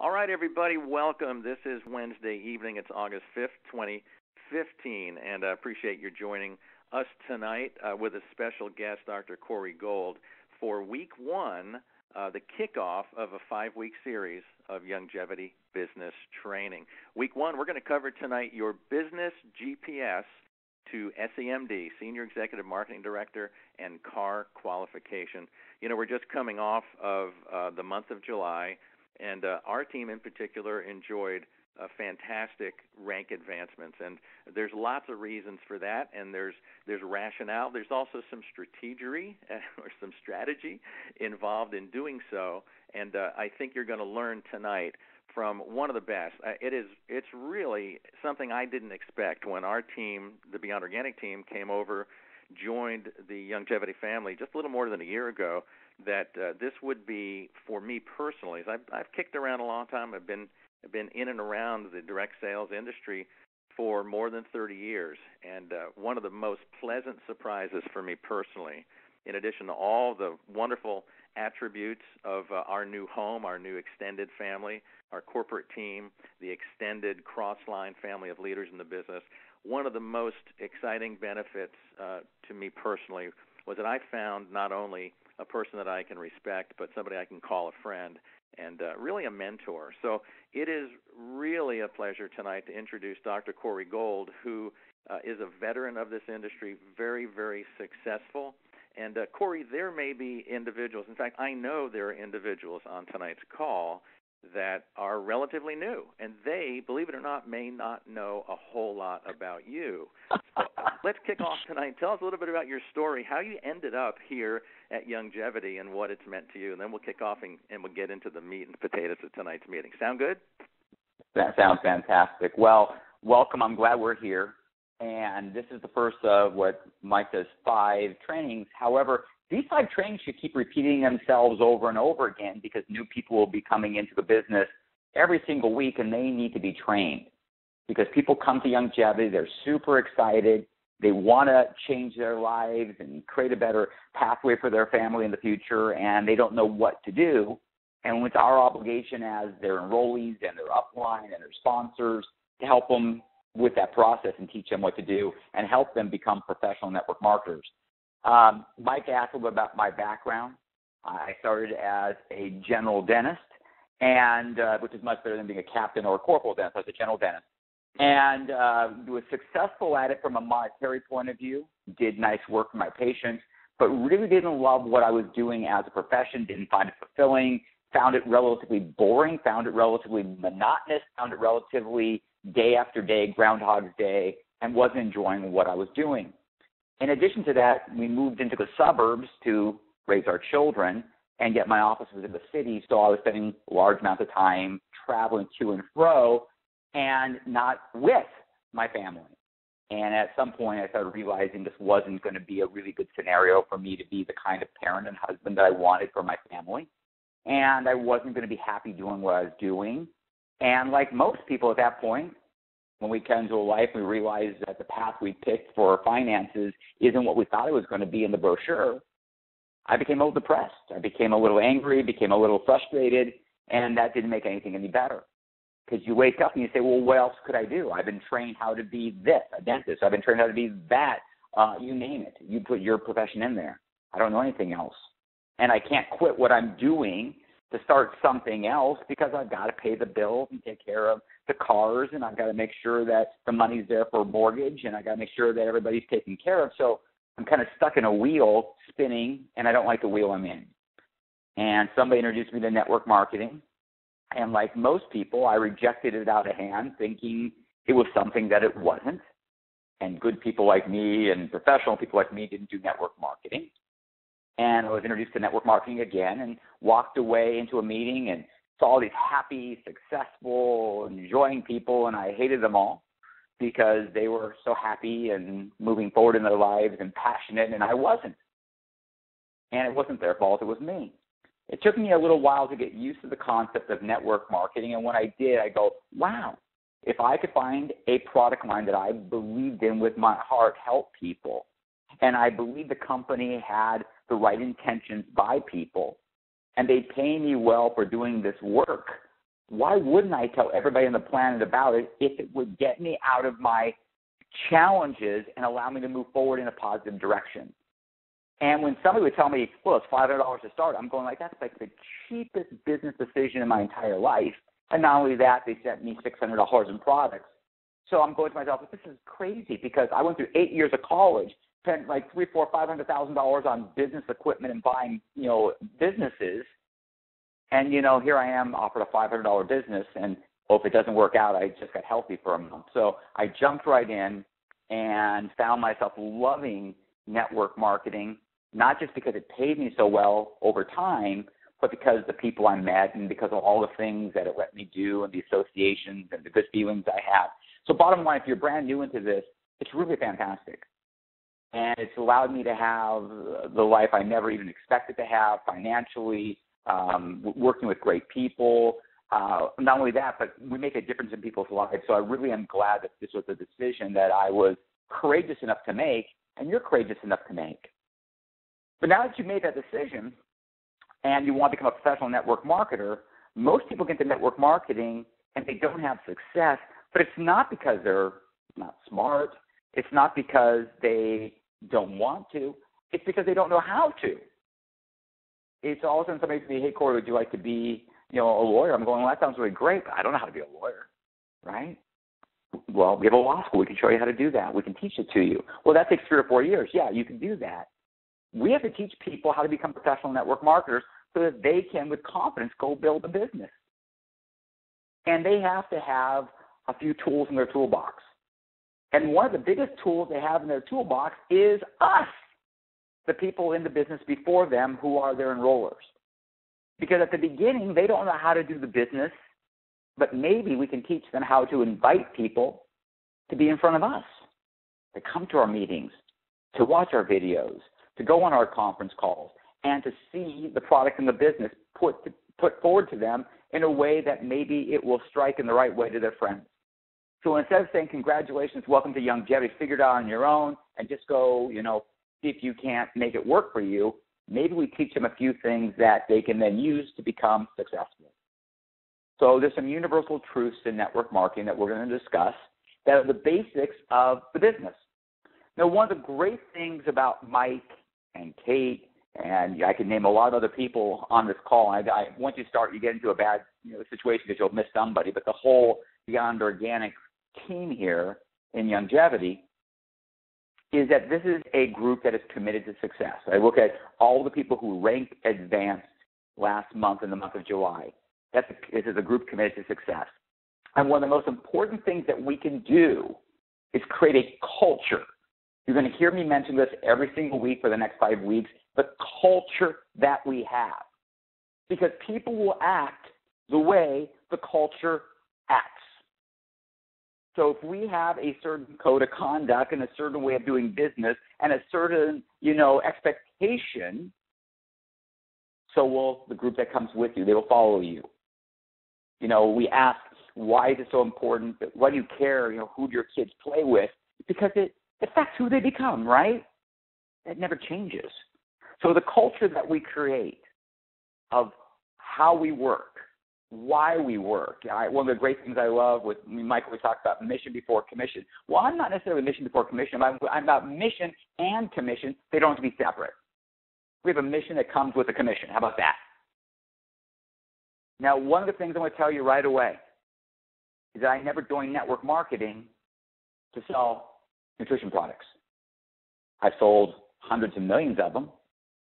All right, everybody, welcome. This is Wednesday evening. It's August 5th, 2015, and I appreciate you joining us tonight with a special guest, Dr. Corey Gold, for week one, the kickoff of a 5-week series of Youngevity business training. Week one, we're going to cover tonight your business GPS to SEMD, Senior Executive Marketing Director, and CAR qualification. You know, we're just coming off of the month of July, and our team in particular enjoyed fantastic rank advancements. And there's lots of reasons for that, and there's rationale. There's also some strategery or some strategy involved in doing so. And I think you're going to learn tonight from one of the best. It's really something I didn't expect when our team, the Beyond Organic team, came over, joined the Youngevity family just a little more than a year ago, that this would be, for me personally, I've kicked around a long time. I've been in and around the direct sales industry for more than 30 years, and one of the most pleasant surprises for me personally, in addition to all the wonderful attributes of our new home, our new extended family, our corporate team, the extended cross-line family of leaders in the business, one of the most exciting benefits to me personally was that I found not only a person that I can respect, but somebody I can call a friend and really a mentor. So it is really a pleasure tonight to introduce Dr. Corey Gold, who is a veteran of this industry, very, very successful. And Corey, there may be individuals, in fact, I know there are individuals on tonight's call that are relatively new, and they, believe it or not, may not know a whole lot about you. So let's kick off tonight. Tell us a little bit about your story, how you ended up here at Youngevity and what it's meant to you, and then we'll kick off and we'll get into the meat and potatoes of tonight's meeting. Sound good? That sounds fantastic. Well, welcome. I'm glad we're here. And this is the first of what Mike says, 5 trainings. However, these 5 trainings should keep repeating themselves over and over again because new people will be coming into the business every single week, and they need to be trained. Because people come to Youngevity, they're super excited, they want to change their lives and create a better pathway for their family in the future, and they don't know what to do. And it's our obligation as their enrollees and their upline and their sponsors to help them with that process and teach them what to do and help them become professional network marketers. Mike asked a little about my background. I started as a general dentist, and which is much better than being a captain or a corporal dentist. I was a general dentist. And was successful at it from a monetary point of view, did nice work for my patients, but really didn't love what I was doing as a profession, didn't find it fulfilling, found it relatively boring, found it relatively monotonous, found it relatively day after day, Groundhog's Day, and wasn't enjoying what I was doing. In addition to that, we moved into the suburbs to raise our children, and yet my office was in the city, so I was spending large amounts of time traveling to and fro and not with my family. And at some point, I started realizing this wasn't going to be a really good scenario for me to be the kind of parent and husband that I wanted for my family. And I wasn't going to be happy doing what I was doing. And like most people at that point, when we come into a life, we realize that the path we picked for our finances isn't what we thought it was going to be in the brochure. I became a little depressed. I became a little angry, became a little frustrated, and that didn't make anything any better. Because you wake up and you say, well, what else could I do? I've been trained how to be this, a dentist. I've been trained how to be that. You name it. You put your profession in there. I don't know anything else. And I can't quit what I'm doing to start something else because I've got to pay the bills and take care of the cars, and I've got to make sure that the money's there for a mortgage, and I've got to make sure that everybody's taken care of. So I'm kind of stuck in a wheel spinning, and I don't like the wheel I'm in. And somebody introduced me to network marketing. And like most people, I rejected it out of hand, thinking it was something that it wasn't. And good people like me and professional people like me didn't do network marketing. And I was introduced to network marketing again and walked away into a meeting and saw all these happy, successful, enjoying people, and I hated them all because they were so happy and moving forward in their lives and passionate, and I wasn't. And it wasn't their fault, it was me. It took me a little while to get used to the concept of network marketing, and when I did, I go, wow, if I could find a product line that I believed in with my heart, help people, and I believe the company had the right intentions by people, and they pay me well for doing this work, why wouldn't I tell everybody on the planet about it if it would get me out of my challenges and allow me to move forward in a positive direction? And when somebody would tell me, well, it's $500 to start, I'm going like, that's like the cheapest business decision in my entire life. And not only that, they sent me $600 in products. So I'm going to myself, this is crazy, because I went through 8 years of college, spent like $300,000, $400,000, $500,000 on business equipment and buying, businesses. And, here I am offered a $500 business, and if it doesn't work out, I just got healthy for a month. So I jumped right in and found myself loving network marketing, not just because it paid me so well over time, but because the people I met and because of all the things that it let me do and the associations and the good feelings I had. So bottom line, if you're brand new into this, it's really fantastic. And it's allowed me to have the life I never even expected to have financially, working with great people. Not only that, but we make a difference in people's lives. So I really am glad that this was a decision that I was courageous enough to make, and you're courageous enough to make. But now that you've made that decision and you want to become a professional network marketer, most people get into network marketing and they don't have success, but it's not because they're not smart. It's not because they don't want to. It's because they don't know how to. It's all of a sudden somebody says, hey, Corey, would you like to be, a lawyer? I'm going, well, that sounds really great, but I don't know how to be a lawyer, right? Well, we have a law school. We can show you how to do that. We can teach it to you. Well, that takes 3 or 4 years. Yeah, you can do that. We have to teach people how to become professional network marketers so that they can, with confidence, go build a business. And they have to have a few tools in their toolbox. And one of the biggest tools they have in their toolbox is us, the people in the business before them who are their enrollers. Because at the beginning, they don't know how to do the business, but maybe we can teach them how to invite people to be in front of us, to come to our meetings, to watch our videos, to go on our conference calls, and to see the product and the business put forward to them in a way that maybe it will strike in the right way to their friends. So instead of saying, congratulations, welcome to Youngevity, figure it out on your own, and just go, see if you can't make it work for you, maybe we teach them a few things that they can then use to become successful. So there's some universal truths in network marketing that we're going to discuss that are the basics of the business. Now, one of the great things about Mike and Kate, and I can name a lot of other people on this call. Once you start, you get into a bad situation because you'll miss somebody. But the whole Beyond Organic team here in Youngevity is that this is a group that is committed to success. I look at all the people who ranked advanced last month in the month of July. This is a group committed to success. And one of the most important things that we can do is create a culture. You're going to hear me mention this every single week for the next 5 weeks, the culture that we have. Because people will act the way the culture acts. So if we have a certain code of conduct and a certain way of doing business and a certain, expectation, so will the group that comes with you. They will follow you. We ask, why is it so important? Why do you care, who your kids play with? Because it affects who they become, right? It never changes. So the culture that we create of how we work, why we work. One of the great things I love with Michael, we talked about mission before commission. Well, I'm not necessarily mission before commission. I'm about mission and commission. They don't have to be separate. We have a mission that comes with a commission. How about that? Now, one of the things I'm going to tell you right away is that I never joined network marketing to sell nutrition products. I sold hundreds of millions of them,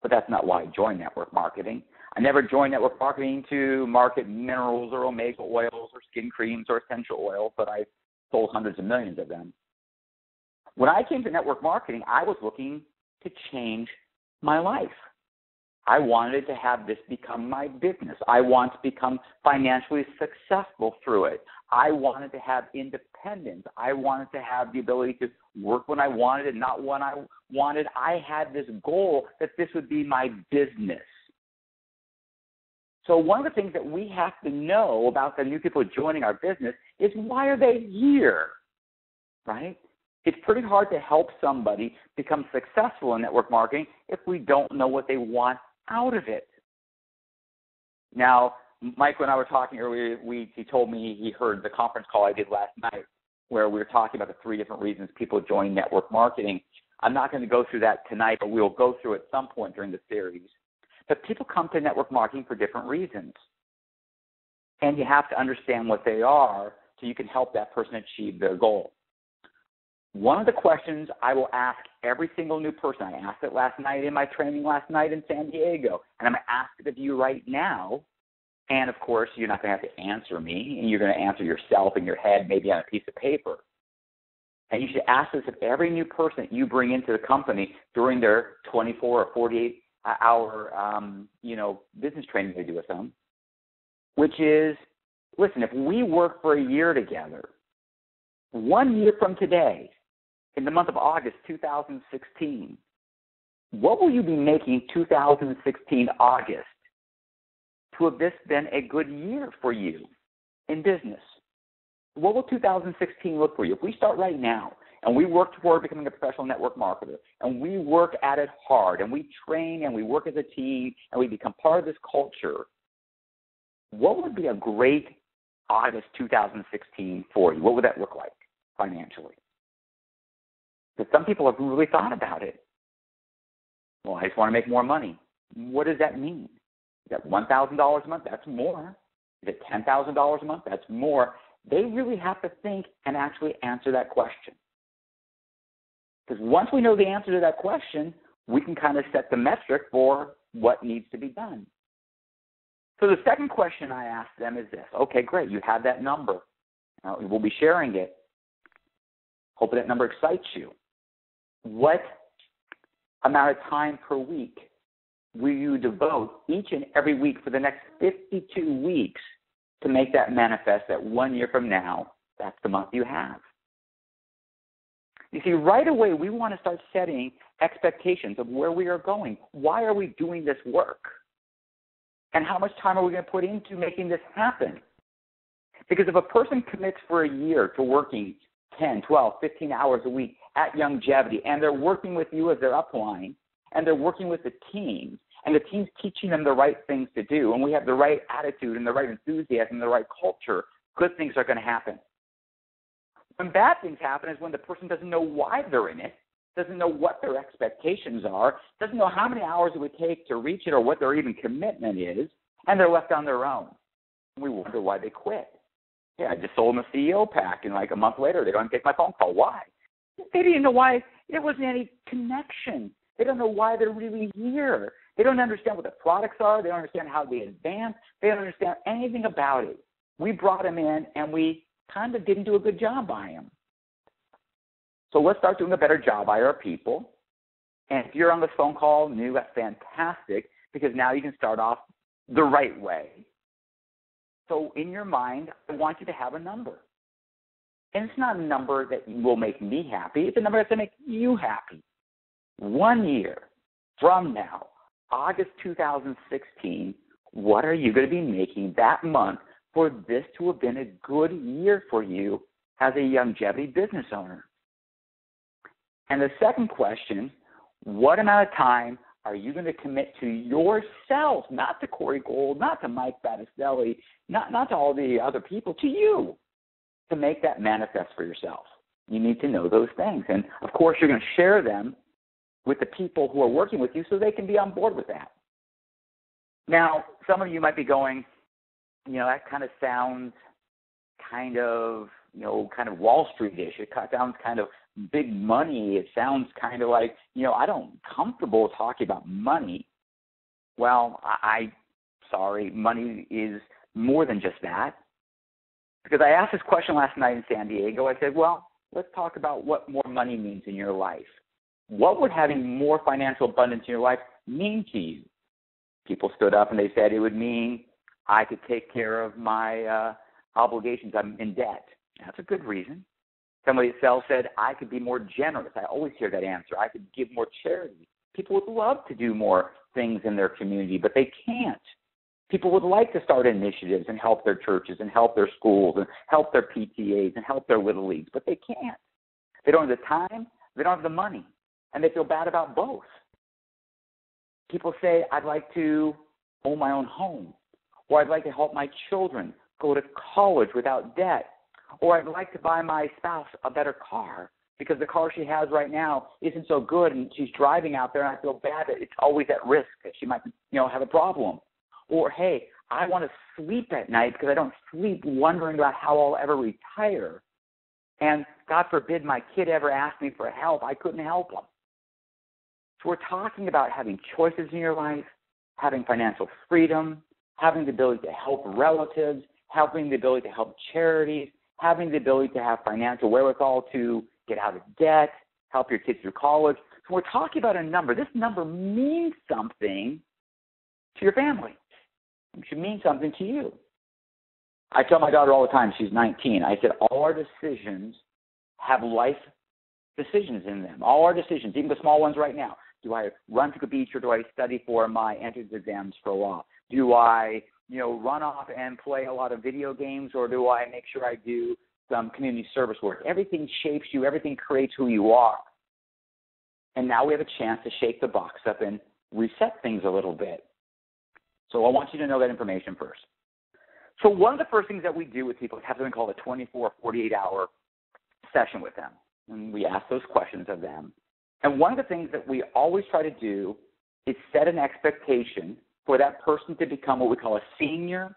but that's not why I joined network marketing. I never joined network marketing to market minerals or omega oils or skin creams or essential oils, but I sold hundreds of millions of them. When I came to network marketing, I was looking to change my life. I wanted to have this become my business. I want to become financially successful through it. I wanted to have independence. I wanted to have the ability to work when I wanted and not when I wanted. I had this goal that this would be my business. So one of the things that we have to know about the new people joining our business is, why are they here, right? It's pretty hard to help somebody become successful in network marketing if we don't know what they want out of it. Now, Michael and I were talking earlier. He told me he heard the conference call I did last night where we were talking about the 3 different reasons people join network marketing. I'm not going to go through that tonight, but we'll go through it at some point during the series. But people come to network marketing for different reasons. And you have to understand what they are so you can help that person achieve their goal. One of the questions I will ask every single new person, I asked it last night in my training last night in San Diego, and I'm going to ask it of you right now. And, of course, you're not going to have to answer me, and you're going to answer yourself in your head, maybe on a piece of paper. And you should ask this of every new person that you bring into the company during their 24 or 48-hour, business training they do with them, which is, listen, if we work for a year together, 1 year from today, in the month of August 2016, what will you be making 2016 August to have this been a good year for you in business? What will 2016 look for you? If we start right now and we work toward becoming a professional network marketer and we work at it hard and we train and we work as a team and we become part of this culture, what would be a great August 2016 for you? What would that look like financially? Because some people have really thought about it. Well, I just want to make more money. What does that mean? Is that $1,000 a month? That's more. Is it $10,000 a month? That's more. They really have to think and actually answer that question. Because once we know the answer to that question, we can kind of set the metric for what needs to be done. So the second question I ask them is this. Okay, great. You have that number. We'll be sharing it. Hope that number excites you. What amount of time per week will you devote each and every week for the next 52 weeks to make that manifest that 1 year from now, that's the month you have? You see, right away, we want to start setting expectations of where we are going. Why are we doing this work? And how much time are we going to put into making this happen? Because if a person commits for a year to working 10, 12, 15 hours a week at Youngevity, and they're working with you as their upline, and they're working with the team, and the team's teaching them the right things to do, and we have the right attitude and the right enthusiasm and the right culture, good things are going to happen. When bad things happen is when the person doesn't know why they're in it, doesn't know what their expectations are, doesn't know how many hours it would take to reach it or what their even commitment is, and they're left on their own. We wonder why they quit. Yeah, I just sold them a CEO pack, and like a month later, they don't take my phone call. Why? They didn't know why. There wasn't any connection. They don't know why they're really here. They don't understand what the products are. They don't understand how they advance. They don't understand anything about it. We brought them in, and we kind of didn't do a good job by them. So let's start doing a better job by our people. And if you're on this phone call new, that's fantastic, because now you can start off the right way. So in your mind, I want you to have a number. And it's not a number that will make me happy. It's a number that's going to make you happy. 1 year from now, August 2016, what are you going to be making that month for this to have been a good year for you as a Youngevity business owner? And the second question, what amount of time are you going to commit to yourself, not to Corey Gold, not to Mike Battistelli, not to all the other people, to you, to make that manifest for yourself? You need to know those things. And, of course, you're going to share them with the people who are working with you so they can be on board with that. Now, some of you might be going, that kind of sounds kind of Wall Street-ish. It sounds kind of big money. It sounds kind of like, I don't comfortable talking about money. Well, sorry, money is more than just that. Because I asked this question last night in San Diego. I said, well, let's talk about what more money means in your life. What would having more financial abundance in your life mean to you? People stood up and they said it would mean I could take care of my obligations. I'm in debt. That's a good reason. Somebody else said I could be more generous. I always hear that answer. I could give more charity. People would love to do more things in their community, but they can't. People would like to start initiatives and help their churches and help their schools and help their PTAs and help their little leagues, but they can't. They don't have the time. They don't have the money, and they feel bad about both. People say, I'd like to own my own home. Or I'd like to help my children go to college without debt. Or I'd like to buy my spouse a better car because the car she has right now isn't so good and she's driving out there and I feel bad that it's always at risk that she might, have a problem. Or, hey, I want to sleep at night because I don't sleep wondering about how I'll ever retire. And God forbid my kid ever asked me for help. I couldn't help them. So we're talking about having choices in your life, having financial freedom, having the ability to help relatives, having the ability to help charities, having the ability to have financial wherewithal to get out of debt, help your kids through college. So we're talking about a number. This number means something to your family. It should mean something to you. I tell my daughter all the time, she's 19, I said, all our decisions have life decisions in them. All our decisions, even the small ones right now. Do I run to the beach or do I study for my entrance exams for law? Do I, run off and play a lot of video games, or do I make sure I do some community service work? Everything shapes you. Everything creates who you are. And now we have a chance to shake the box up and reset things a little bit. So I want you to know that information first. So one of the first things that we do with people is have something called a 24, 48-hour session with them. And we ask those questions of them. And one of the things that we always try to do is set an expectation for that person to become what we call a senior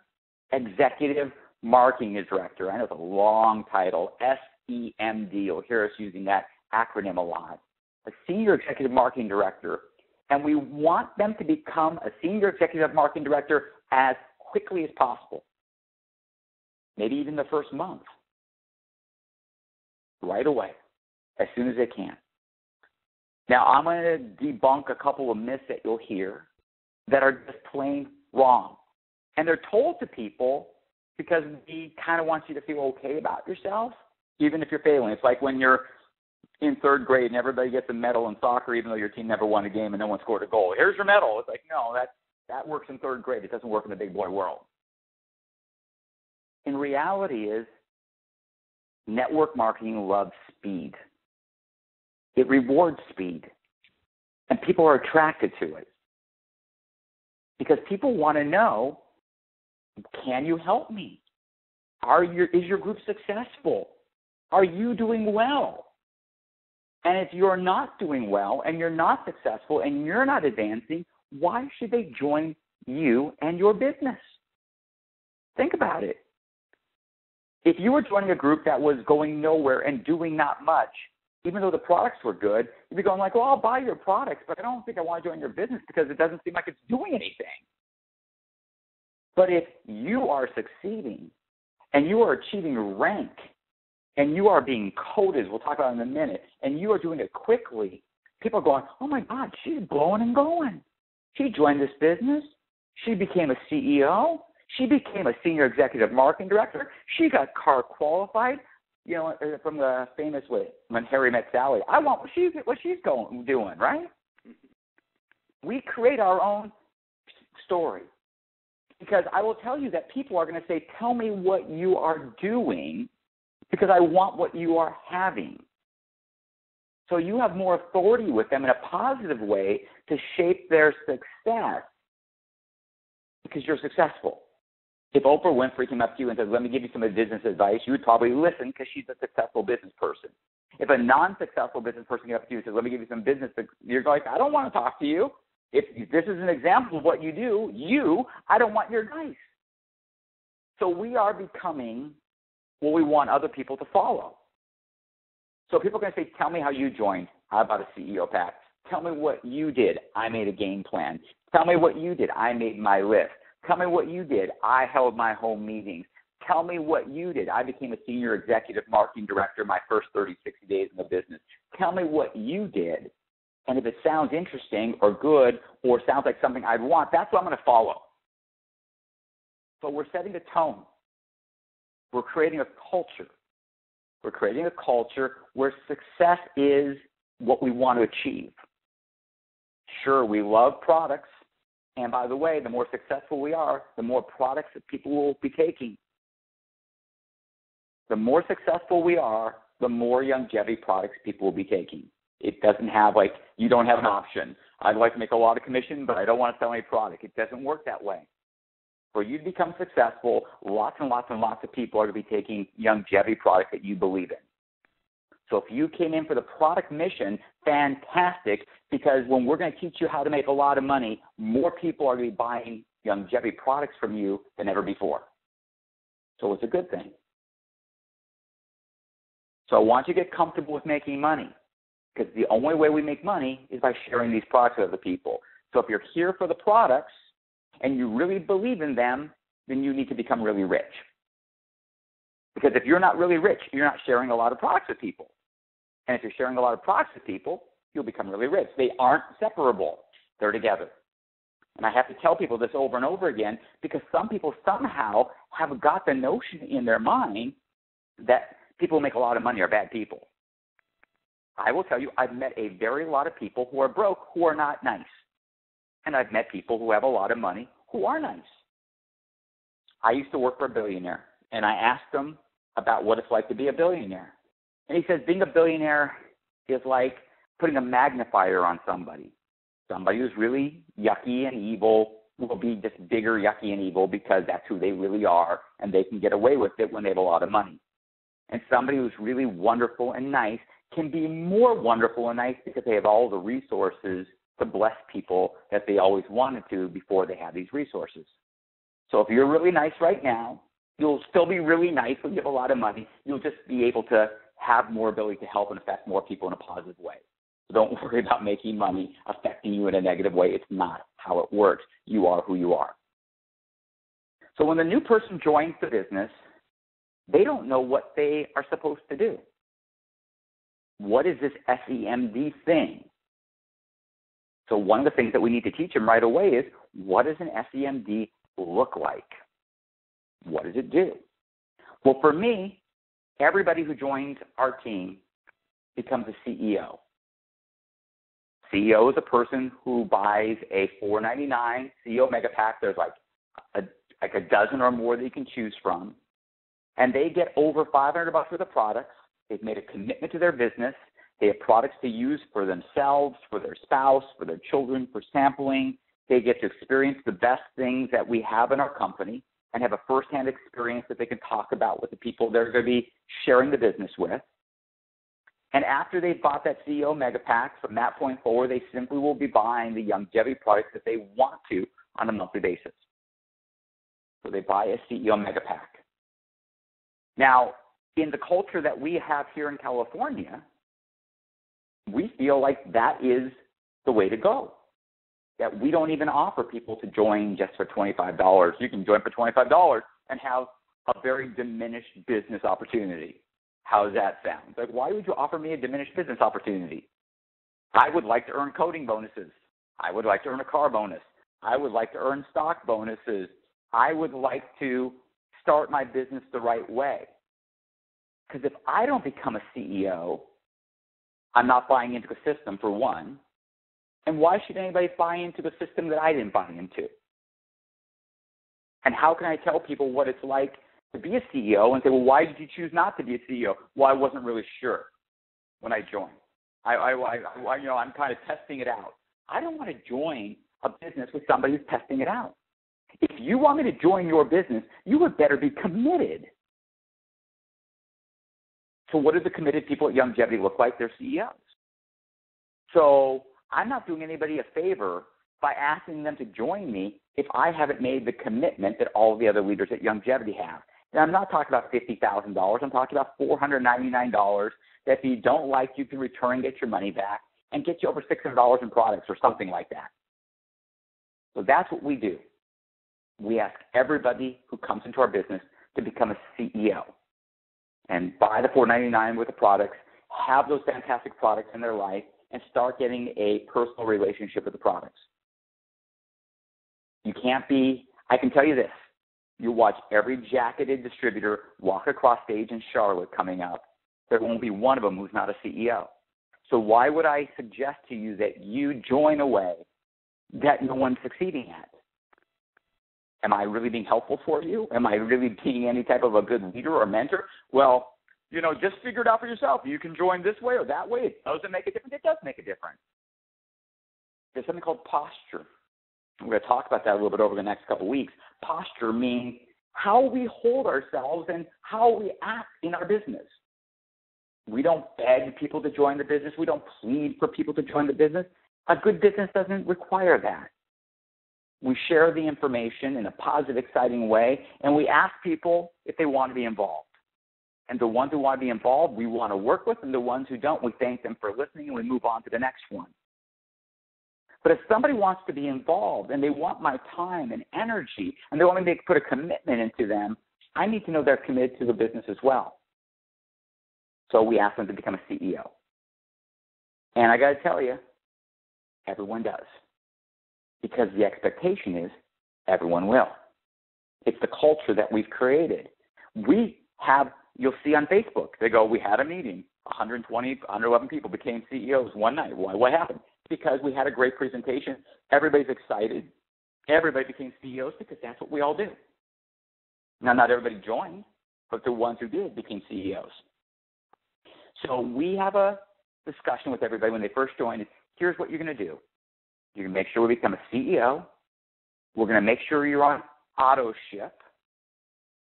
executive marketing director. I know it's a long title, SEMD. You'll hear us using that acronym a lot. A senior executive marketing director. And we want them to become a senior executive marketing director as quickly as possible. Maybe even the first month. Right away, as soon as they can. Now, I'm going to debunk a couple of myths that you'll hear that are just plain wrong. And they're told to people because we kind of want you to feel okay about yourself, even if you're failing. It's like when you're in third grade and everybody gets a medal in soccer, even though your team never won a game and no one scored a goal. Here's your medal. It's like, no, that works in third grade. It doesn't work in the big boy world. In reality is network marketing loves speed. It rewards speed. And people are attracted to it. Because people want to know, can you help me? Is your group successful? Are you doing well? And if you're not doing well and you're not successful and you're not advancing, why should they join you and your business? Think about it. If you were joining a group that was going nowhere and doing not much, even though the products were good, you'd be going like, well, I'll buy your products, but I don't think I want to join your business because it doesn't seem like it's doing anything. But if you are succeeding and you are achieving rank and you are being coded, we'll talk about it in a minute, and you are doing it quickly, people are going, oh, my God, she's blowing and going. She joined this business. She became a CEO. She became a senior executive marketing director. She got car qualified, from the famous way, When Harry Met Sally. I want what she's doing, right? We create our own story. Because I will tell you that people are going to say, tell me what you are doing because I want what you are having. So you have more authority with them in a positive way to shape their success because you're successful. If Oprah Winfrey came up to you and said, let me give you some business advice, you would probably listen because she's a successful business person. If a non-successful business person came up to you and said, let me give you some business, you're like, I don't want to talk to you. If this is an example of what you do, I don't want your advice. So we are becoming what we want other people to follow. So people are going to say, tell me how you joined. How about a CEO pack? Tell me what you did. I made a game plan. Tell me what you did. I made my list. Tell me what you did. I held my home meetings. Tell me what you did. I became a senior executive marketing director my first 30, 60 days in the business. Tell me what you did. And if it sounds interesting or good or sounds like something I'd want, that's what I'm going to follow. So we're setting a tone. We're creating a culture. We're creating a culture where success is what we want to achieve. Sure, we love products. And by the way, the more successful we are, the more products that people will be taking. The more successful we are, the more Youngevity products people will be taking. It doesn't have you don't have an option. I'd like to make a lot of commission, but I don't want to sell any product. It doesn't work that way. For you to become successful, lots and lots and lots of people are going to be taking Youngevity products that you believe in. So if you came in for the product mission, fantastic, because when we're going to teach you how to make a lot of money, more people are going to be buying Youngevity products from you than ever before. So it's a good thing. So I want you to get comfortable with making money, because the only way we make money is by sharing these products with other people. So if you're here for the products and you really believe in them, then you need to become really rich. Because if you're not really rich, you're not sharing a lot of products with people. And if you're sharing a lot of products with people, you'll become really rich. They aren't separable. They're together. And I have to tell people this over and over again, because some people somehow have got the notion in their mind that people who make a lot of money are bad people. I will tell you, I've met a very lot of people who are broke who are not nice. And I've met people who have a lot of money who are nice. I used to work for a billionaire, and I asked him about what it's like to be a billionaire. And he says, being a billionaire is like putting a magnifier on somebody. Somebody who's really yucky and evil will be just bigger, yucky, and evil because that's who they really are, and they can get away with it when they have a lot of money. And somebody who's really wonderful and nice can be more wonderful and nice because they have all the resources to bless people that they always wanted to before they have these resources. So if you're really nice right now, you'll still be really nice when you have a lot of money. You'll just be able to have more ability to help and affect more people in a positive way. So don't worry about making money affecting you in a negative way. It's not how it works. You are who you are. So when the new person joins the business, they don't know what they are supposed to do. What is this SEMD thing? So one of the things that we need to teach them right away is, what does an SEMD look like? What does it do? Well, for me, everybody who joins our team becomes a CEO. CEO is a person who buys a $4.99 CEO Mega Pack. There's like a dozen or more that you can choose from. And they get over $500 worth of products. They've made a commitment to their business. They have products to use for themselves, for their spouse, for their children, for sampling. They get to experience the best things that we have in our company and have a firsthand experience that they can talk about with the people they're going to be sharing the business with. And after they've bought that CEO Mega Pack, from that point forward, they simply will be buying the Youngevity products that they want to on a monthly basis. So they buy a CEO Mega Pack. Now, in the culture that we have here in California, we feel like that is the way to go. That we don't even offer people to join just for $25. You can join for $25 and have a very diminished business opportunity. How does that sound? Like, why would you offer me a diminished business opportunity? I would like to earn coding bonuses. I would like to earn a car bonus. I would like to earn stock bonuses. I would like to start my business the right way. Because if I don't become a CEO, I'm not buying into a system, for one. And why should anybody buy into the system that I didn't buy into? And how can I tell people what it's like to be a CEO and say, well, why did you choose not to be a CEO? Well, I wasn't really sure when I joined. I'm kind of testing it out. I don't want to join a business with somebody who's testing it out. If you want me to join your business, you would better be committed. So what do the committed people at Youngevity look like? They're CEOs. So I'm not doing anybody a favor by asking them to join me if I haven't made the commitment that all of the other leaders at Youngevity have. And I'm not talking about $50,000. I'm talking about $499 that if you don't like, you can return and get your money back and get you over $600 in products or something like that. So that's what we do. We ask everybody who comes into our business to become a CEO and buy the $4.99 worth of products, have those fantastic products in their life, and start getting a personal relationship with the products. You can't be, I can tell you this, you watch every jacketed distributor walk across stage in Charlotte coming up, there won't be one of them who's not a CEO. So why would I suggest to you that you join a way that no one's succeeding at? Am I really being helpful for you? Am I really being any type of a good leader or mentor? Well, just figure it out for yourself. You can join this way or that way. It doesn't make a difference. It does make a difference. There's something called posture. We're going to talk about that a little bit over the next couple of weeks. Posture means how we hold ourselves and how we act in our business. We don't beg people to join the business. We don't plead for people to join the business. A good business doesn't require that. We share the information in a positive, exciting way, and we ask people if they want to be involved. And the ones who want to be involved, we want to work with, and the ones who don't, we thank them for listening, and we move on to the next one. But if somebody wants to be involved, and they want my time and energy, and they want me to put a commitment into them, I need to know they're committed to the business as well. So we ask them to become a CEO. And I got to tell you, everyone does. Because the expectation is everyone will. It's the culture that we've created. You'll see on Facebook, they go, we had a meeting, 111 people became CEOs one night. Why? What happened? Because we had a great presentation. Everybody's excited. Everybody became CEOs because that's what we all do. Now, not everybody joined, but the ones who did became CEOs. So we have a discussion with everybody when they first join. Here's what you're going to do. You're going to make sure we become a CEO. We're going to make sure you're on auto ship.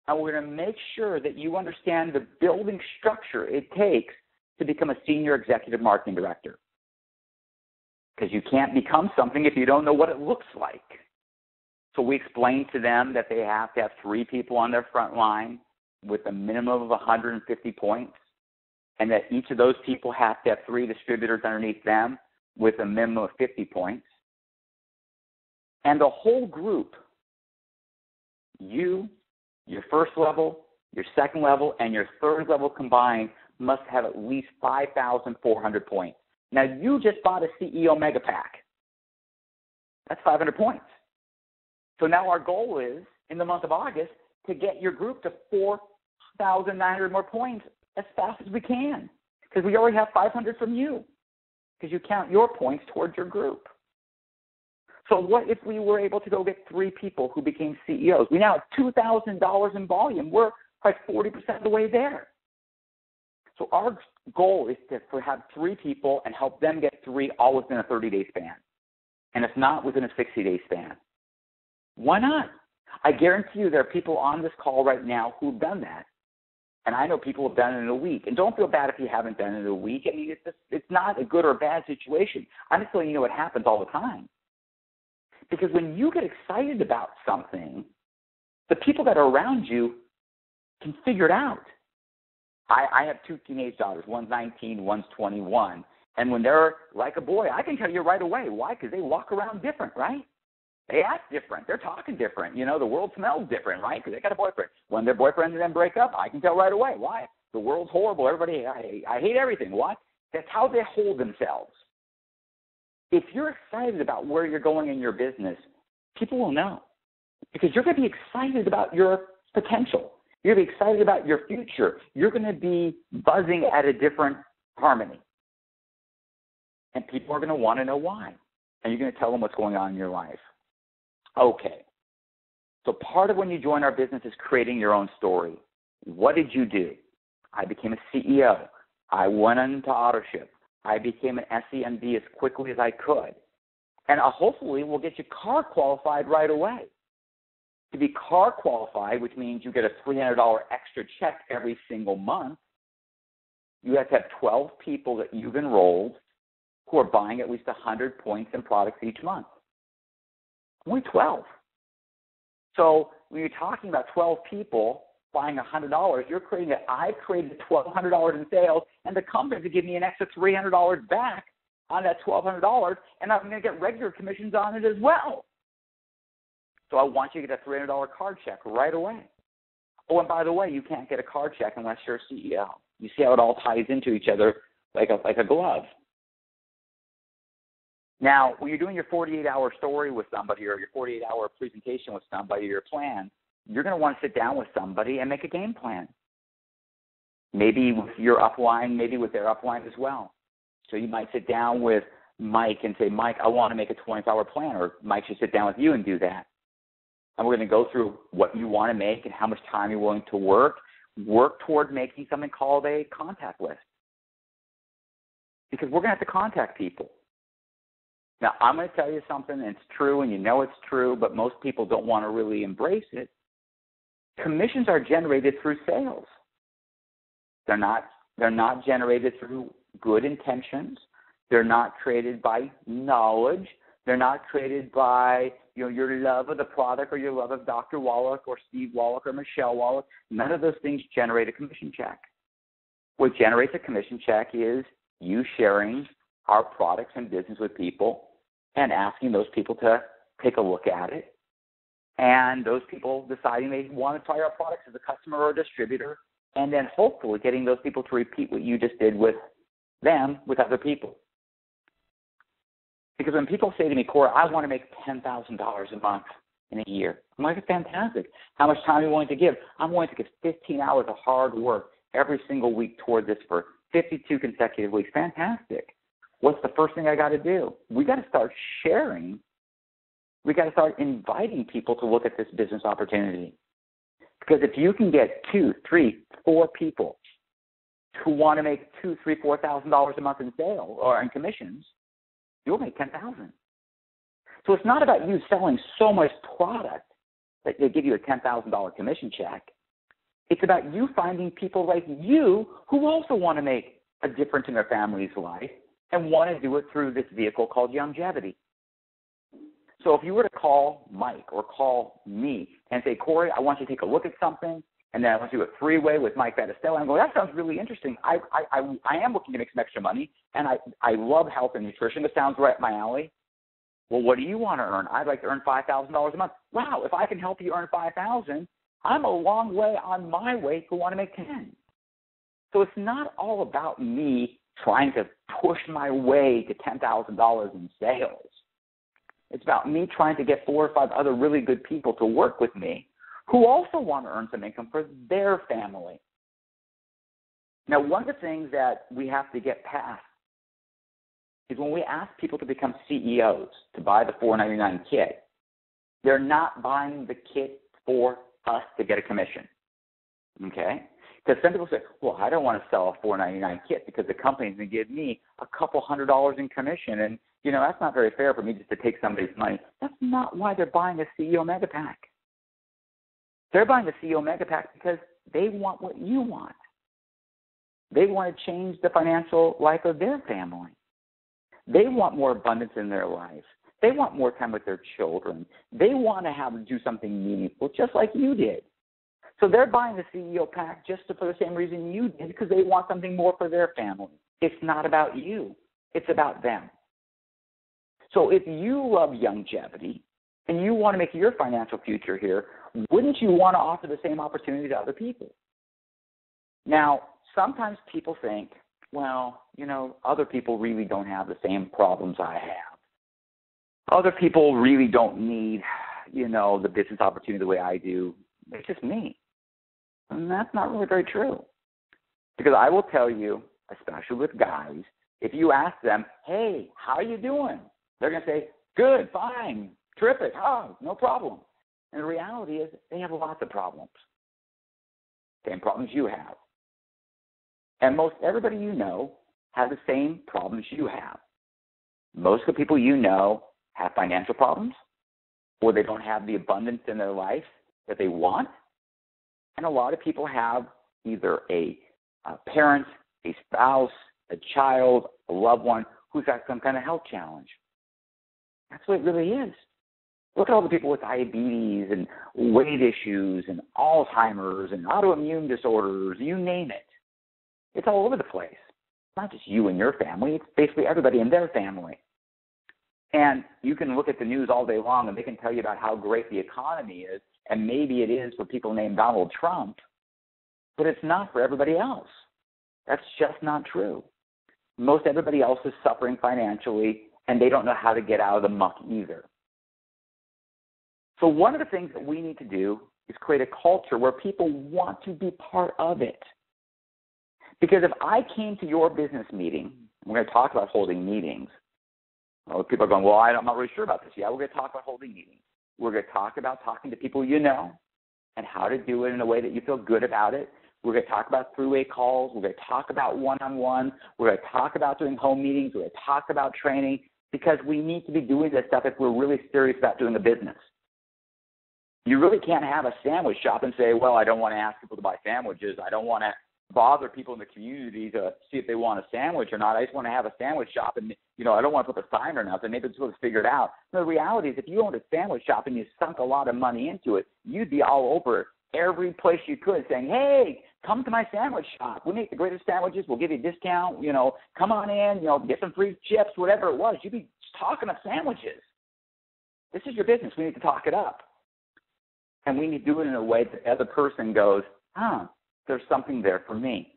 And we're going to make sure that you understand the building structure it takes to become a senior executive marketing director. Because you can't become something if you don't know what it looks like. So we explained to them that they have to have 3 people on their front line with a minimum of 150 points, and that each of those people have to have 3 distributors underneath them with a minimum of 50 points. And the whole group, you, your first level, your second level, and your third level combined must have at least 5,400 points. Now, you just bought a CEO Mega Pack. That's 500 points. So now our goal is, in the month of August, to get your group to 4,900 more points as fast as we can, because we already have 500 from you, because you count your points towards your group. So what if we were able to go get 3 people who became CEOs? We now have $2,000 in volume. We're like 40% of the way there. So our goal is to have 3 people and help them get 3 all within a 30-day span, and if not, within a 60-day span. Why not? I guarantee you there are people on this call right now who've done that, and I know people have done it in a week. And don't feel bad if you haven't done it in a week. I mean, it's not a good or bad situation. I'm just letting you know it happens all the time. Because when you get excited about something, the people that are around you can figure it out. I have 2 teenage daughters. One's 19, one's 21. And when they're like a boy, I can tell you right away. Why? Because they walk around different, right? They act different. They're talking different. You know, the world smells different, right? Because they got a boyfriend. When their boyfriend and them break up, I can tell right away. Why? The world's horrible. Everybody, I hate everything. Why? That's how they hold themselves. If you're excited about where you're going in your business, people will know. Because you're going to be excited about your potential. You're going to be excited about your future. You're going to be buzzing at a different harmony. And people are going to want to know why. And you're going to tell them what's going on in your life. Okay. So part of when you join our business is creating your own story. What did you do? I became a CEO. I went into AutoShip. I became an SEMD as quickly as I could. And hopefully we'll get you car qualified right away. To be car qualified, which means you get a $300 extra check every single month, you have to have 12 people that you've enrolled who are buying at least 100 points in products each month. Only 12. So when you're talking about 12 people buying $100, you're creating that. I've created $1,200 in sales, and the company to give me an extra $300 back on that $1,200, and I'm going to get regular commissions on it as well. So I want you to get a $300 card check right away. Oh, and by the way, you can't get a card check unless you're a CEO. You see how it all ties into each other like a glove. Now, when you're doing your 48-hour story with somebody or your 48-hour presentation with somebody or your plan, you're going to want to sit down with somebody and make a game plan. Maybe with your upline, maybe with their upline as well. So you might sit down with Mike and say, Mike, I want to make a 24-hour plan, or Mike should sit down with you and do that. And we're going to go through what you want to make and how much time you're willing to work toward making something called a contact list. Because we're going to have to contact people. Now, I'm going to tell you something, and it's true, and you know it's true, but most people don't want to really embrace it. Commissions are generated through sales. They're not generated through good intentions. They're not created by knowledge. They're not created by your love of the product or your love of Dr. Wallach or Steve Wallach or Michelle Wallach. None of those things generate a commission check. What generates a commission check is you sharing our products and business with people and asking those people to take a look at it, and those people deciding they want to try our products as a customer or a distributor, and then hopefully getting those people to repeat what you just did with them with other people. Because when people say to me, Corey, I want to make $10,000 a month in a year, I'm like, fantastic. How much time are you willing to give? I'm willing to give 15 hours of hard work every single week toward this for 52 consecutive weeks. Fantastic. What's the first thing I got to do? We got to start sharing. We got to start inviting people to look at this business opportunity. Because if you can get 2, 3, 4 people who want to make $2,000, $3,000, $4,000 a month in sales or in commissions, you'll make $10,000. So it's not about you selling so much product that they give you a $10,000 commission check. It's about you finding people like you who also want to make a difference in their family's life and want to do it through this vehicle called Youngevity. So if you were to call Mike or call me and say, Corey, I want you to take a look at something, and then I want to do a 3-way with Mike Battistello, and I go, that sounds really interesting. I am looking to make some extra money, and I love health and nutrition. It sounds right up my alley. Well, what do you want to earn? I'd like to earn $5,000 a month. Wow, if I can help you earn $5,000, I'm a long way on my way to want to make 10. So it's not all about me trying to push my way to $10,000 in sales. It's about me trying to get 4 or 5 other really good people to work with me who also want to earn some income for their family. Now, one of the things that we have to get past is when we ask people to become CEOs, to buy the $4.99 kit, they're not buying the kit for us to get a commission, okay? Because some people say, well, I don't want to sell a $4.99 kit because the company's going to give me a couple $100 in commission, and, that's not very fair for me just to take somebody's money. That's not why they're buying a CEO Mega Pack. They're buying the CEO Mega Pack because they want what you want. They want to change the financial life of their family. They want more abundance in their life. They want more time with their children. They want to do something meaningful, just like you did. So they're buying the CEO pack just for the same reason you did, because they want something more for their family. It's not about you. It's about them. So if you love Youngevity and you want to make your financial future here, wouldn't you want to offer the same opportunity to other people? Now, sometimes people think, well, other people really don't have the same problems I have. Other people really don't need, the business opportunity the way I do. It's just me. And that's not really very true. Because I will tell you, especially with guys, if you ask them, hey, how are you doing? They're going to say, good, fine, terrific, no problem. And the reality is they have lots of problems. Same problems you have. And most everybody you know has the same problems you have. Most of the people you know have financial problems, or they don't have the abundance in their life that they want. And a lot of people have either a parent, a spouse, a child, a loved one who's got some kind of health challenge. That's what it really is. Look at all the people with diabetes and weight issues and Alzheimer's and autoimmune disorders, you name it. It's all over the place. It's not just you and your family. It's basically everybody in their family. And you can look at the news all day long and they can tell you about how great the economy is, and maybe it is for people named Donald Trump, but it's not for everybody else. That's just not true. Most everybody else is suffering financially, and they don't know how to get out of the muck either. So one of the things that we need to do is create a culture where people want to be part of it. Because if I came to your business meeting, we're going to talk about holding meetings. Well, people are going, well, I'm not really sure about this. Yeah, we're going to talk about holding meetings. We're going to talk about talking to people you know and how to do it in a way that you feel good about it. We're going to talk about three-way calls. We're going to talk about one-on-one. We're going to talk about doing home meetings. We're going to talk about training. because we need to be doing this stuff if we're really serious about doing a business. You really can't have a sandwich shop and say, well, I don't want to ask people to buy sandwiches. I don't want to bother people in the community to see if they want a sandwich or not. I just want to have a sandwich shop, and, I don't want to put a sign or nothing. Maybe it's supposed to figure it out. No, the reality is if you owned a sandwich shop and you sunk a lot of money into it, you'd be all over every place you could saying, hey, come to my sandwich shop. We make the greatest sandwiches. We'll give you a discount. Come on in, get some free chips, whatever it was. You'd be talking up sandwiches. This is your business. We need to talk it up. And we need to do it in a way that the other person goes, there's something there for me.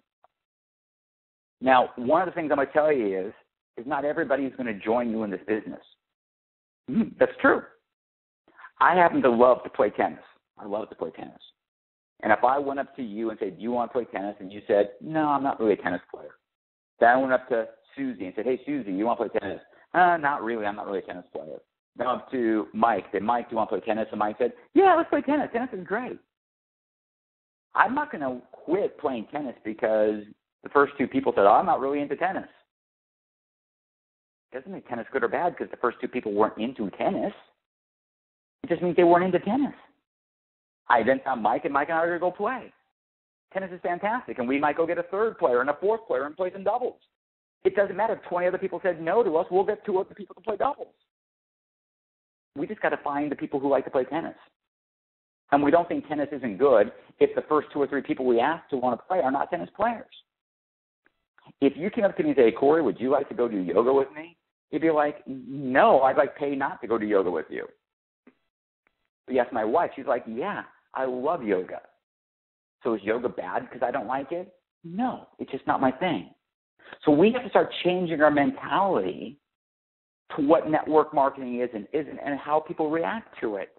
Now, one of the things I'm going to tell you is not everybody is going to join you in this business. That's true. I happen to love to play tennis. I love to play tennis. And if I went up to you and said, do you want to play tennis? And you said, no, I'm not really a tennis player. Then I went up to Susie and said, hey, Susie, you want to play tennis? Not really. I'm not really a tennis player. Then up to Mike. Said, Mike, do you want to play tennis? And Mike said, yeah, let's play tennis. Tennis is great. I'm not going to quit playing tennis because the first two people said, I'm not really into tennis. It doesn't make tennis good or bad because the first two people weren't into tennis. It just means they weren't into tennis. I then found Mike, and Mike and I are going to go play. Tennis is fantastic, and we might go get a third player and a fourth player and play some doubles. It doesn't matter if 20 other people said no to us. We'll get 2 other people to play doubles. We just got to find the people who like to play tennis. And we don't think tennis isn't good if the first 2 or 3 people we ask to want to play are not tennis players. If you came up to me and said, hey, Corey, would you like to go do yoga with me? You'd be like, no, I'd like pay not to go do yoga with you. But yes, my wife, she's like, yeah, I love yoga. So is yoga bad because I don't like it? No, it's just not my thing. So we have to start changing our mentality to what network marketing is and isn't and how people react to it.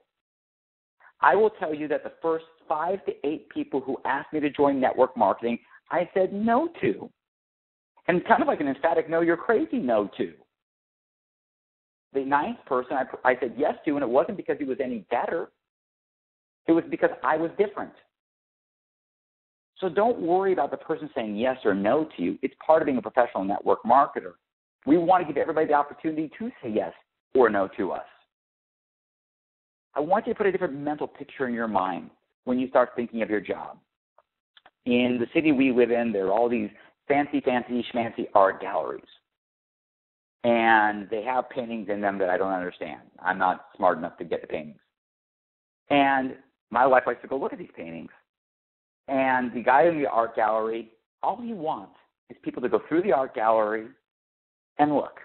I will tell you that the first 5 to 8 people who asked me to join network marketing, I said no to. And kind of like an emphatic no, you're crazy no to. The 9th person I said yes to, and it wasn't because he was any better. It was because I was different. So don't worry about the person saying yes or no to you. It's part of being a professional network marketer. We want to give everybody the opportunity to say yes or no to us. I want you to put a different mental picture in your mind when you start thinking of your job. In the city we live in, there are all these fancy, schmancy art galleries. And they have paintings in them that I don't understand. I'm not smart enough to get the paintings. And my wife likes to go look at these paintings. And the guy in the art gallery, all he wants is people to go through the art gallery and look.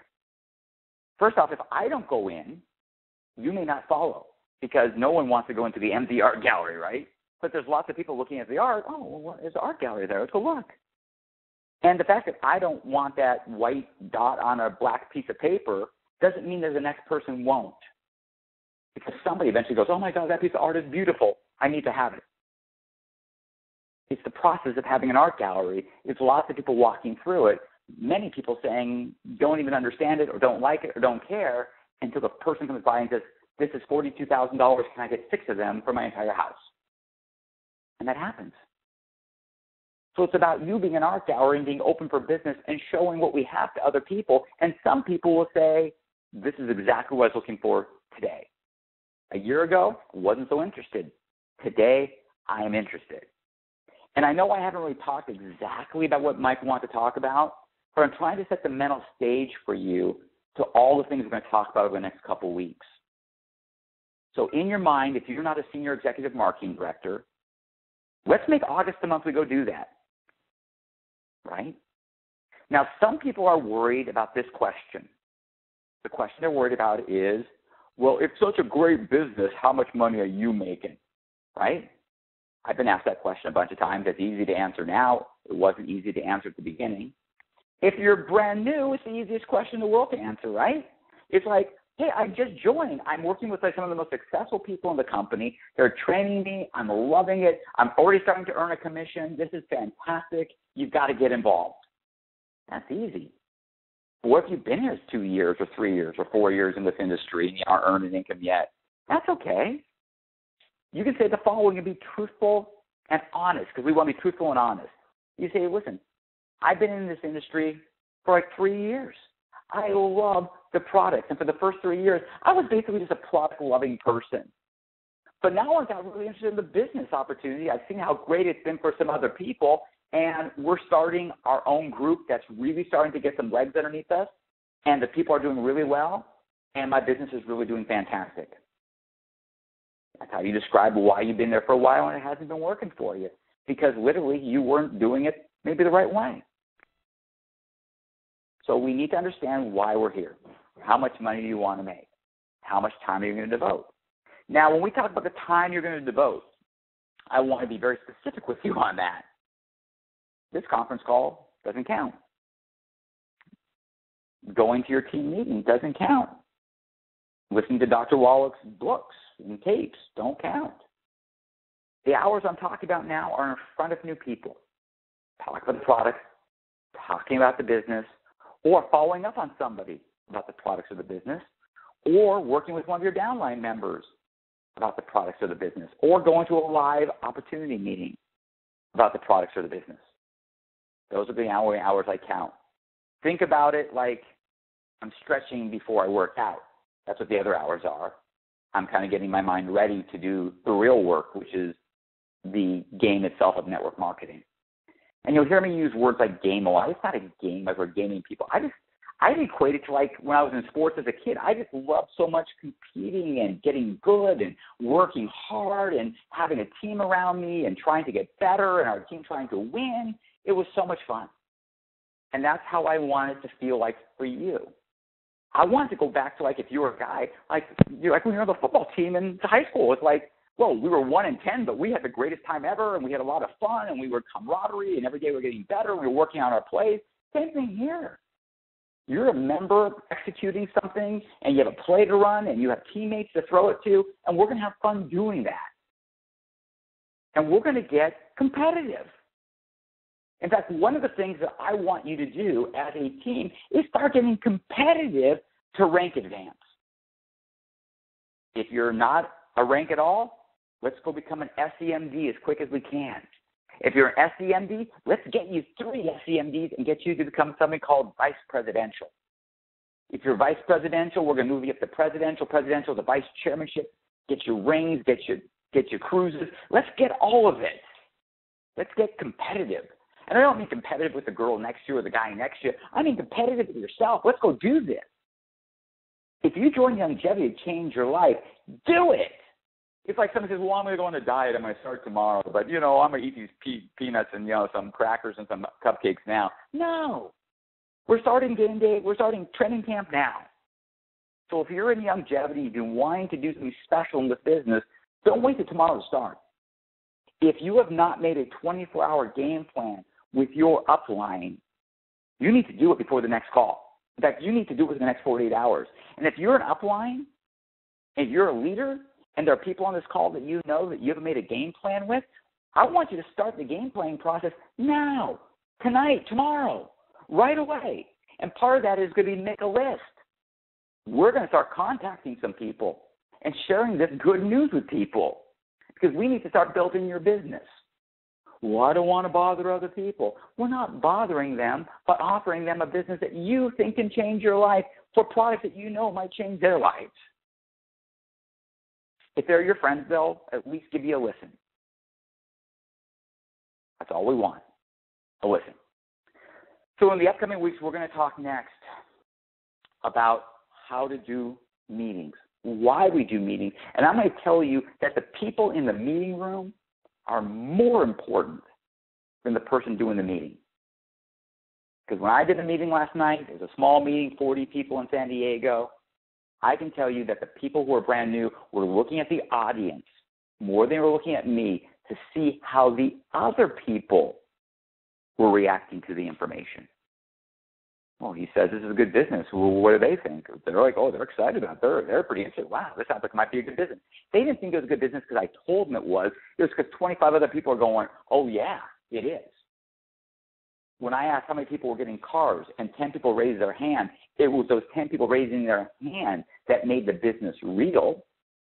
First off, if I don't go in, you may not follow because no one wants to go into the empty art gallery, right? But there's lots of people looking at the art. Oh, well, there's an art gallery there. Let's go look. And the fact that I don't want that white dot on a black piece of paper doesn't mean that the next person won't. Because somebody eventually goes, oh, my God, that piece of art is beautiful. I need to have it. It's the process of having an art gallery. It's lots of people walking through it, many people saying don't even understand it or don't like it or don't care until the person comes by and says, this is $42,000. Can I get 6 of them for my entire house? And that happens. So it's about you being an art gallery and being open for business and showing what we have to other people. And some people will say, this is exactly what I was looking for today. A year ago, I wasn't so interested. Today, I am interested. And I know I haven't really talked exactly about what Mike wants to talk about, but I'm trying to set the mental stage for you to all the things we're going to talk about over the next couple of weeks. So in your mind, if you're not a senior executive marketing director, let's make August the month we go do that. Right? Now, some people are worried about this question. The question they're worried about is, well, it's such a great business, how much money are you making? Right? I've been asked that question a bunch of times. It's easy to answer now. It wasn't easy to answer at the beginning. If you're brand new, it's the easiest question in the world to answer, right? It's like, hey, I just joined. I'm working with some of the most successful people in the company. They're training me. I'm loving it. I'm already starting to earn a commission. This is fantastic. You've got to get involved. That's easy. But what if you've been here 2 years or 3 years or 4 years in this industry and you aren't earning income yet? That's okay. You can say the following and be truthful and honest because we want to be truthful and honest. You say, listen, I've been in this industry for like 3 years. I love the products. And for the first 3 years, I was basically just a product-loving person. But now I got really interested in the business opportunity. I've seen how great it's been for some other people, and we're starting our own group that's really starting to get some legs underneath us, and the people are doing really well, and my business is really doing fantastic. That's how you describe why you've been there for a while and it hasn't been working for you, because literally you weren't doing it maybe the right way. So we need to understand why we're here. How much money do you want to make? How much time are you going to devote? Now, when we talk about the time you're going to devote, I want to be very specific with you on that. This conference call doesn't count. Going to your team meeting doesn't count. Listening to Dr. Wallach's books and tapes don't count. The hours I'm talking about now are in front of new people. Talk about the products, talking about the business, or following up on somebody about the products of the business, or working with one of your downline members about the products of the business, or going to a live opportunity meeting about the products of the business. Those are the hours I count. Think about it like I'm stretching before I work out. That's what the other hours are. I'm kind of getting my mind ready to do the real work, which is the game itself of network marketing. And you'll hear me use words like game a lot. It's not a game like we're gaming people. I equate it to like when I was in sports as a kid. I just loved so much competing and getting good and working hard and having a team around me and trying to get better and our team trying to win. It was so much fun. And that's how I wanted to feel like for you. I wanted to go back to like if you were a guy, like when you're on the football team in high school. It's like, well, we were 1-10, but we had the greatest time ever, and we had a lot of fun, and we were camaraderie, and every day we were getting better. We were working on our plays. Same thing here. You're a member executing something, and you have a play to run, and you have teammates to throw it to, and we're going to have fun doing that. And we're going to get competitive. In fact, one of the things that I want you to do as a team is start getting competitive to rank advance. If you're not a rank at all, let's go become an SEMD as quick as we can. If you're an SEMD, let's get you 3 SEMDs and get you to become something called vice presidential. If you're vice presidential, we're going to move you up to presidential to vice chairmanship, get your rings, get your cruises. Let's get all of it. Let's get competitive. And I don't mean competitive with the girl next to you or the guy next to you. I mean competitive with yourself. Let's go do this. If you join Youngevity to change your life, do it. It's like someone says, well, I'm going to go on a diet. I'm going to start tomorrow. But, I'm going to eat these peanuts and, some crackers and some cupcakes now. No. We're starting game day. We're starting training camp now. So if you're in Youngevity, you've been wanting to do something special in this business, don't wait till tomorrow to start. If you have not made a 24-hour game plan with your upline, you need to do it before the next call. In fact, you need to do it within the next 48 hours. And if you're an upline and you're a leader, and there are people on this call that you know that you haven't made a game plan with, I want you to start the game planning process now, tonight, tomorrow, right away. And part of that is going to be make a list. We're going to start contacting some people and sharing this good news with people because we need to start building your business. Well, I don't want to bother other people. We're not bothering them, but offering them a business that you think can change your life for products that you know might change their lives. If they're your friends, they'll at least give you a listen. That's all we want, a listen. So in the upcoming weeks, we're going to talk next about how to do meetings, why we do meetings. And I'm going to tell you that the people in the meeting room are more important than the person doing the meeting. Because when I did the meeting last night, it was a small meeting, 40 people in San Diego. I can tell you that the people who are brand new were looking at the audience more than they were looking at me to see how the other people were reacting to the information. Well, he says this is a good business. Well, what do they think? They're like, oh, they're excited about it. They're pretty interested. Wow, this sounds like it might be a good business. They didn't think it was a good business because I told them it was. It was because 25 other people are going, oh, yeah, it is. When I asked how many people were getting cars and 10 people raised their hand, it was those 10 people raising their hand that made the business real.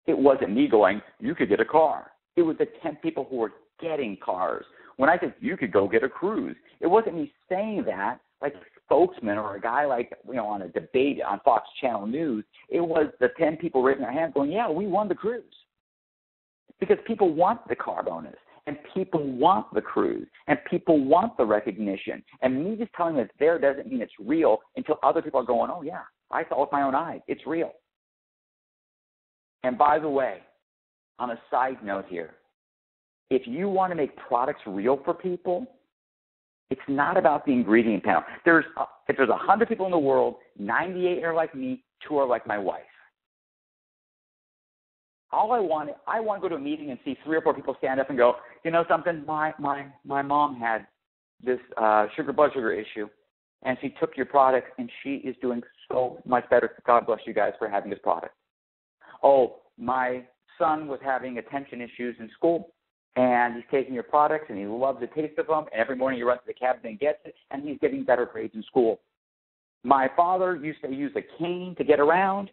It wasn't me going, you could get a car. It was the 10 people who were getting cars. When I said you could go get a cruise, it wasn't me saying that like spokesman or a guy like, on a debate on Fox Channel News, it was the 10 people raising their hands going, yeah, we won the cruise. Because people want the car bonus, and people want the cruise, and people want the recognition. And me just telling them it's there doesn't mean it's real until other people are going, oh, yeah, I saw it with my own eyes. It's real. And by the way, on a side note here, if you want to make products real for people, it's not about the ingredient panel. If there's 100 people in the world, 98 are like me, 2 are like my wife. All I want to go to a meeting and see 3 or 4 people stand up and go, you know something, my mom had this blood sugar issue, and she took your product, and she is doing so much better. God bless you guys for having this product. Oh, my son was having attention issues in school, and he's taking your products, and he loves the taste of them, and every morning he runs to the cabinet and gets it, and he's getting better grades in school. My father used to use a cane to get around,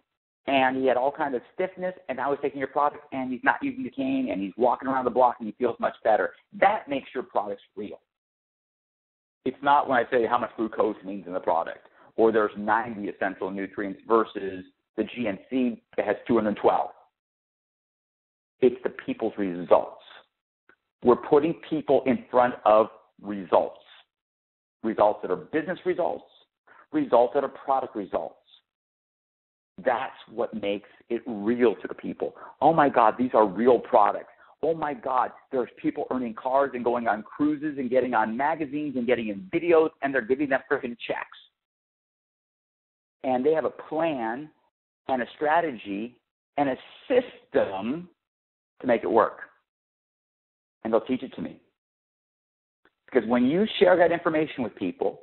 and he had all kinds of stiffness, and now he's taking your product, and he's not using the cane, and he's walking around the block, and he feels much better. That makes your products real. It's not when I say how much glucose means in the product, or there's 90 essential nutrients versus the GNC that has 212. It's the people's results. We're putting people in front of results. Results that are business results, results that are product results. That's what makes it real to the people. Oh, my God, these are real products. Oh, my God, there's people earning cars and going on cruises and getting on magazines and getting in videos, and they're giving them freaking checks. And they have a plan and a strategy and a system to make it work. And they'll teach it to me. Because when you share that information with people,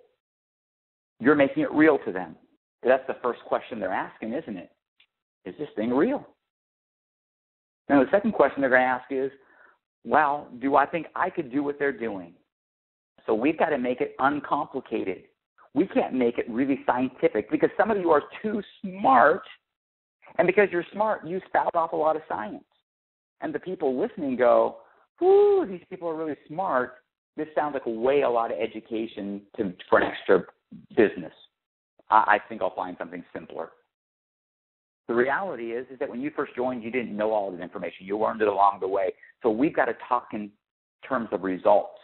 you're making it real to them. That's the first question they're asking, isn't it? Is this thing real? Now, the second question they're going to ask is, well, do I think I could do what they're doing? So we've got to make it uncomplicated. We can't make it really scientific because some of you are too smart, and because you're smart, you spout off a lot of science. And the people listening go, whoo, these people are really smart. This sounds like a lot of education for an extra business. I think I'll find something simpler. The reality is that when you first joined, you didn't know all of the information. You learned it along the way. So we've got to talk in terms of results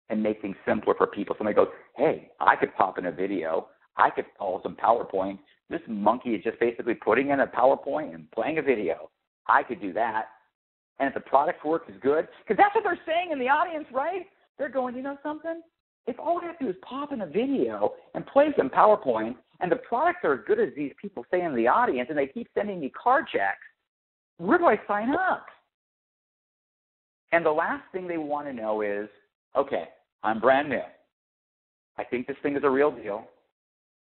and make things simpler for people. Somebody goes, hey, I could pop in a video. I could follow some PowerPoint. This monkey is just basically putting in a PowerPoint and playing a video. I could do that. And if the product work is good, because that's what they're saying in the audience, right? They're going, you know something? If all we have to do is pop in a video and play some PowerPoint, and the products are as good as these people say in the audience, and they keep sending me card checks, where do I sign up? And the last thing they want to know is, okay, I'm brand new. I think this thing is a real deal,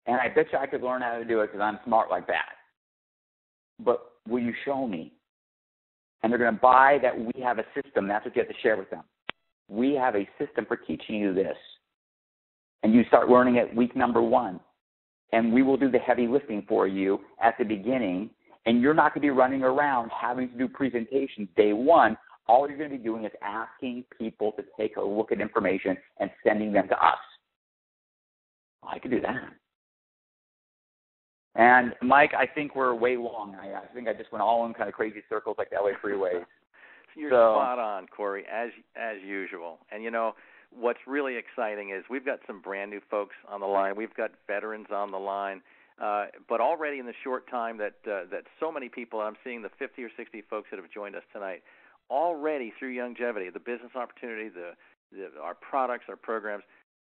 and I bet you I could learn how to do it because I'm smart like that. But will you show me? And they're going to buy that we have a system. That's what you have to share with them. We have a system for teaching you this. And you start learning at week number 1. And we will do the heavy lifting for you at the beginning. And you're not going to be running around having to do presentations day 1. All you're going to be doing is asking people to take a look at information and sending them to us. I could do that. And, Mike, I think we're way long. I think I just went all in kind of crazy circles like the LA freeways. You're spot on, Corey, as usual. And, you know, what's really exciting is we've got some brand new folks on the line. We've got veterans on the line. But already in the short time that so many people, I'm seeing the 50 or 60 folks that have joined us tonight, already through Youngevity, the business opportunity, our products, our programs,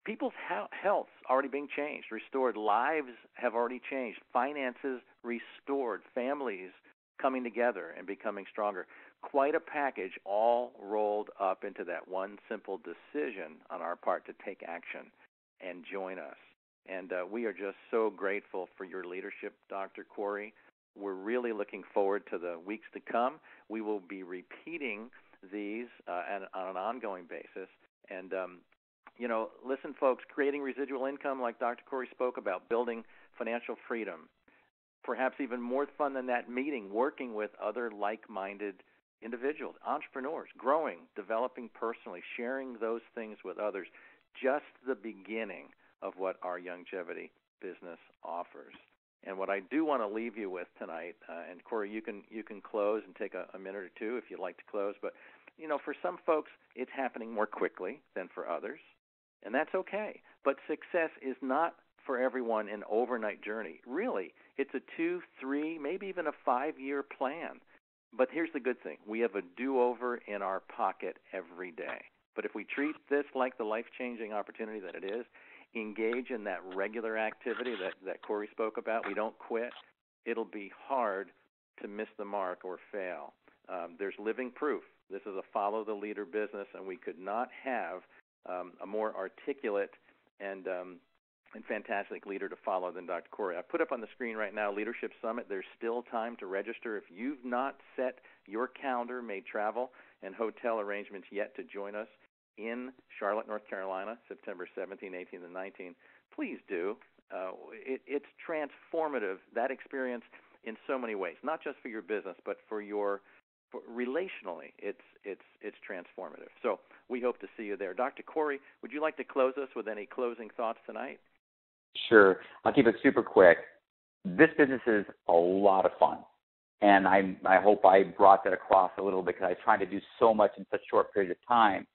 people's health's already being changed, restored. Lives have already changed. Finances restored. Families coming together and becoming stronger. Quite a package all rolled up into that one simple decision on our part to take action and join us. And we are just so grateful for your leadership, Dr. Corey. We're really looking forward to the weeks to come. We will be repeating these on an ongoing basis. And, you know, listen, folks, creating residual income like Dr. Corey spoke about, building financial freedom, perhaps even more fun than that, meeting, working with other like-minded individuals, entrepreneurs, growing, developing personally, sharing those things with others, just the beginning of what our Youngevity business offers. And what I do want to leave you with tonight, and Corey, you can close and take a minute or two if you'd like to close, but for some folks, it's happening more quickly than for others, and that's okay. But success is not for everyone an overnight journey. Really, it's a 2, 3, maybe even a 5-year plan. But here's the good thing. We have a do-over in our pocket every day. But if we treat this like the life-changing opportunity that it is, engage in that regular activity that Corey spoke about, we don't quit, it'll be hard to miss the mark or fail. There's living proof. This is a follow-the-leader business, and we could not have a more articulate and fantastic leader to follow than Dr. Corey. I put up on the screen right now, Leadership Summit. There's still time to register. If you've not set your calendar, made travel and hotel arrangements yet to join us in Charlotte, North Carolina, September 17, 18, and 19, please do. It's transformative, that experience, in so many ways, not just for your business, but for relationally, it's transformative. So we hope to see you there. Dr. Corey, would you like to close us with any closing thoughts tonight? Sure. I'll keep it super quick. This business is a lot of fun, and I hope I brought that across a little bit because I tried to do so much in such a short period of time.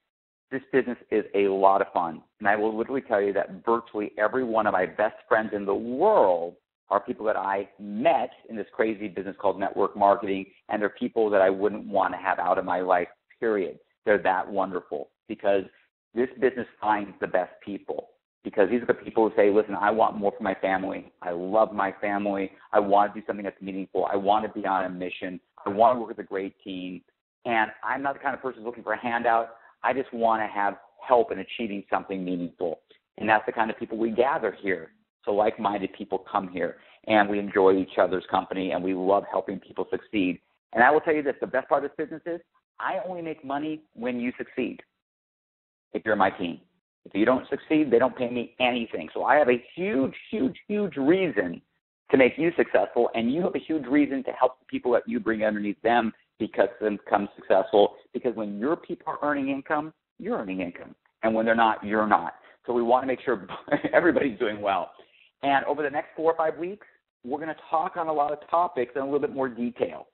This business is a lot of fun, and I will literally tell you that virtually every one of my best friends in the world are people that I met in this crazy business called network marketing, and they're people that I wouldn't want to have out of my life, period. They're that wonderful because this business finds the best people, because these are the people who say, listen, I want more for my family. I love my family. I want to do something that's meaningful. I want to be on a mission. I want to work with a great team, and I'm not the kind of person who's looking for a handout. I just want to have help in achieving something meaningful, and that's the kind of people we gather here. So like-minded people come here, and we enjoy each other's company, and we love helping people succeed. And I will tell you this, the best part of this business is I only make money when you succeed, if you're my team. If you don't succeed, they don't pay me anything. So I have a huge, huge, huge reason to make you successful, and you have a huge reason to help the people that you bring underneath them become successful, because when your people are earning income, you're earning income. And when they're not, you're not. So we want to make sure everybody's doing well. And over the next 4 or 5 weeks, we're going to talk on a lot of topics in a little bit more detail.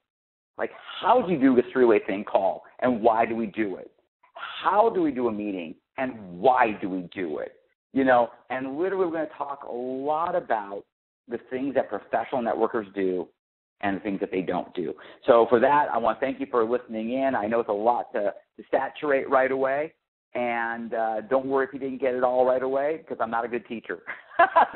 Like, how do you do this three-way thing call, and why do we do it? How do we do a meeting, and why do we do it? And literally we're going to talk a lot about the things that professional networkers do and the things that they don't do. So for that, I want to thank you for listening in. I know it's a lot to saturate right away. And don't worry if you didn't get it all right away, because I'm not a good teacher.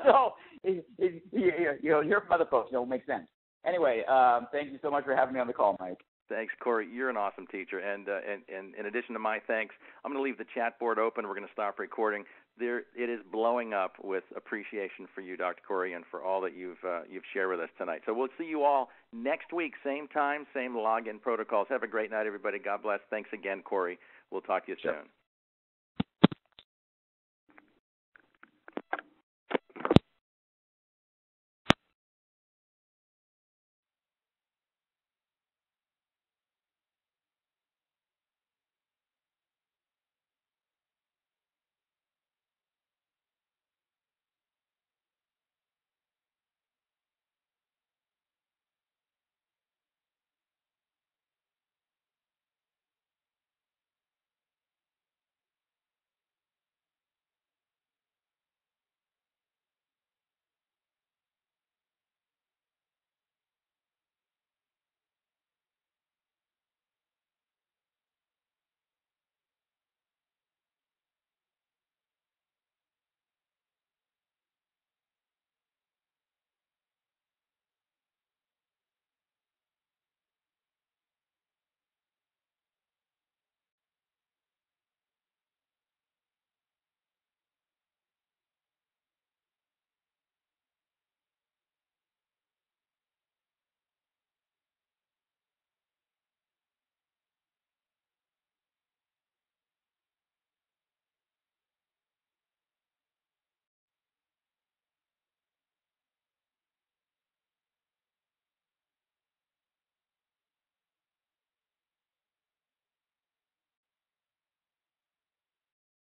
So you'll hear from other folks. It'll make sense. Anyway, thank you so much for having me on the call, Mike. Thanks, Corey. You're an awesome teacher. And in addition to my thanks, I'm going to leave the chat board open. We're going to stop recording. It is blowing up with appreciation for you, Dr. Corey, and for all that you've shared with us tonight. So we'll see you all next week, same time, same login protocols. Have a great night, everybody. God bless. Thanks again, Corey. We'll talk to you soon.